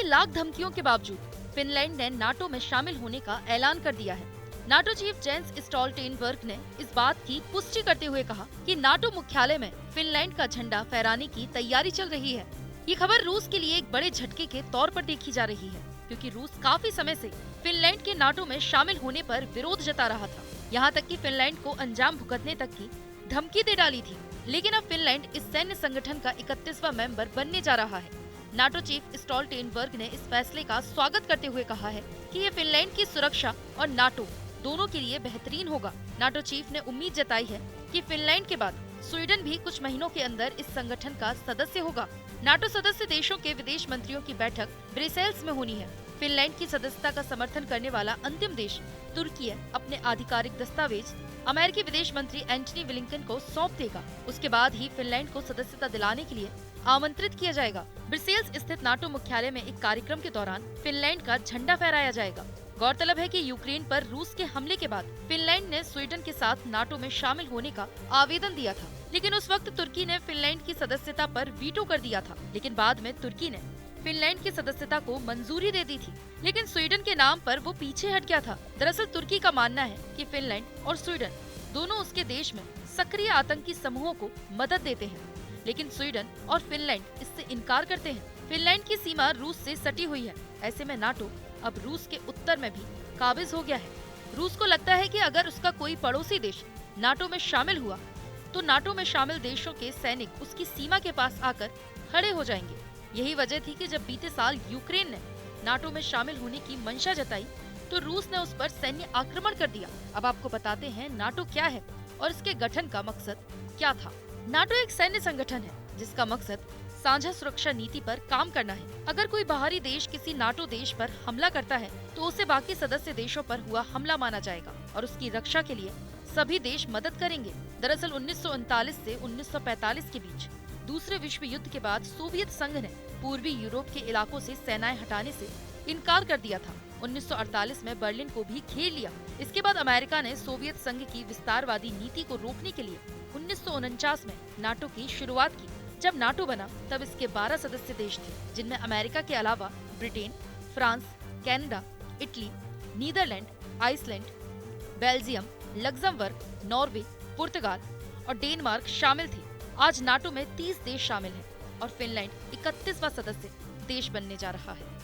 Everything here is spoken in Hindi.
लाख धमकियों के बावजूद फिनलैंड ने नाटो में शामिल होने का ऐलान कर दिया है। नाटो चीफ जेंस स्टोल्टेनबर्ग ने इस बात की पुष्टि करते हुए कहा कि नाटो मुख्यालय में फिनलैंड का झंडा फहराने की तैयारी चल रही है। ये खबर रूस के लिए एक बड़े झटके के तौर पर देखी जा रही है, क्योंकि रूस काफी समय से फिनलैंड के नाटो में शामिल होने पर विरोध जता रहा था। यहाँ तक कि फिनलैंड को अंजाम भुगतने तक की धमकी दे डाली थी। लेकिन अब फिनलैंड इस सैन्य संगठन का 31वां मेंबर बनने जा रहा है। नाटो चीफ स्टोल्टेनबर्ग ने इस फैसले का स्वागत करते हुए कहा है कि ये फिनलैंड की सुरक्षा और नाटो दोनों के लिए बेहतरीन होगा। नाटो चीफ ने उम्मीद जताई है कि फिनलैंड के बाद स्वीडन भी कुछ महीनों के अंदर इस संगठन का सदस्य होगा। नाटो सदस्य देशों के विदेश मंत्रियों की बैठक ब्रसेल्स में होनी है। फिनलैंड की सदस्यता का समर्थन करने वाला अंतिम देश तुर्की अपने आधिकारिक दस्तावेज अमेरिकी विदेश मंत्री एंटनी ब्लिंकन को सौंप देगा। उसके बाद ही फिनलैंड को सदस्यता दिलाने के लिए आमंत्रित किया जाएगा। ब्रसेल्स स्थित नाटो मुख्यालय में एक कार्यक्रम के दौरान फिनलैंड का झंडा फहराया जाएगा। गौरतलब है कि यूक्रेन पर रूस के हमले के बाद फिनलैंड ने स्वीडन के साथ नाटो में शामिल होने का आवेदन दिया था, लेकिन उस वक्त तुर्की ने फिनलैंड की सदस्यता पर वीटो कर दिया था। लेकिन बाद में तुर्की ने फिनलैंड की सदस्यता को मंजूरी दे दी थी, लेकिन स्वीडन के नाम पर वो पीछे हट गया था। दरअसल तुर्की का मानना है कि फिनलैंड और स्वीडन दोनों उसके देश में सक्रिय आतंकी समूहों को मदद देते हैं, लेकिन स्वीडन और फिनलैंड इससे इनकार करते हैं। फिनलैंड की सीमा रूस से सटी हुई है। ऐसे में नाटो अब रूस के उत्तर में भी काबिज हो गया है। रूस को लगता है कि अगर उसका कोई पड़ोसी देश नाटो में शामिल हुआ तो नाटो में शामिल देशों के सैनिक उसकी सीमा के पास आकर खड़े हो जाएंगे। यही वजह थी कि जब बीते साल यूक्रेन ने नाटो में शामिल होने की मंशा जताई तो रूस ने उस पर सैन्य आक्रमण कर दिया। अब आपको बताते हैं नाटो क्या है और इसके गठन का मकसद क्या था। नाटो एक सैन्य संगठन है जिसका मकसद साझा सुरक्षा नीति पर काम करना है। अगर कोई बाहरी देश किसी नाटो देश पर हमला करता है तो उसे बाकी सदस्य देशों पर हुआ हमला माना जाएगा और उसकी रक्षा के लिए सभी देश मदद करेंगे। दरअसल 1939 से 1945 के बीच दूसरे विश्व युद्ध के बाद सोवियत संघ ने पूर्वी यूरोप के इलाकों से सेनाएं हटाने से इनकार कर दिया था। 1948 में बर्लिन को भी घेर लिया। इसके बाद अमेरिका ने सोवियत संघ की विस्तारवादी नीति को रोकने के लिए 1949 में नाटो की शुरुआत की। जब नाटो बना तब इसके 12 सदस्य देश थे, जिनमें अमेरिका के अलावा Britain, France, Canada, Italy, Netherlands, Iceland, Belgium, Luxembourg, Norway, पुर्तगाल और डेनमार्क शामिल थे। आज नाटो में 30 देश शामिल हैं और फिनलैंड 31वां सदस्य देश बनने जा रहा है।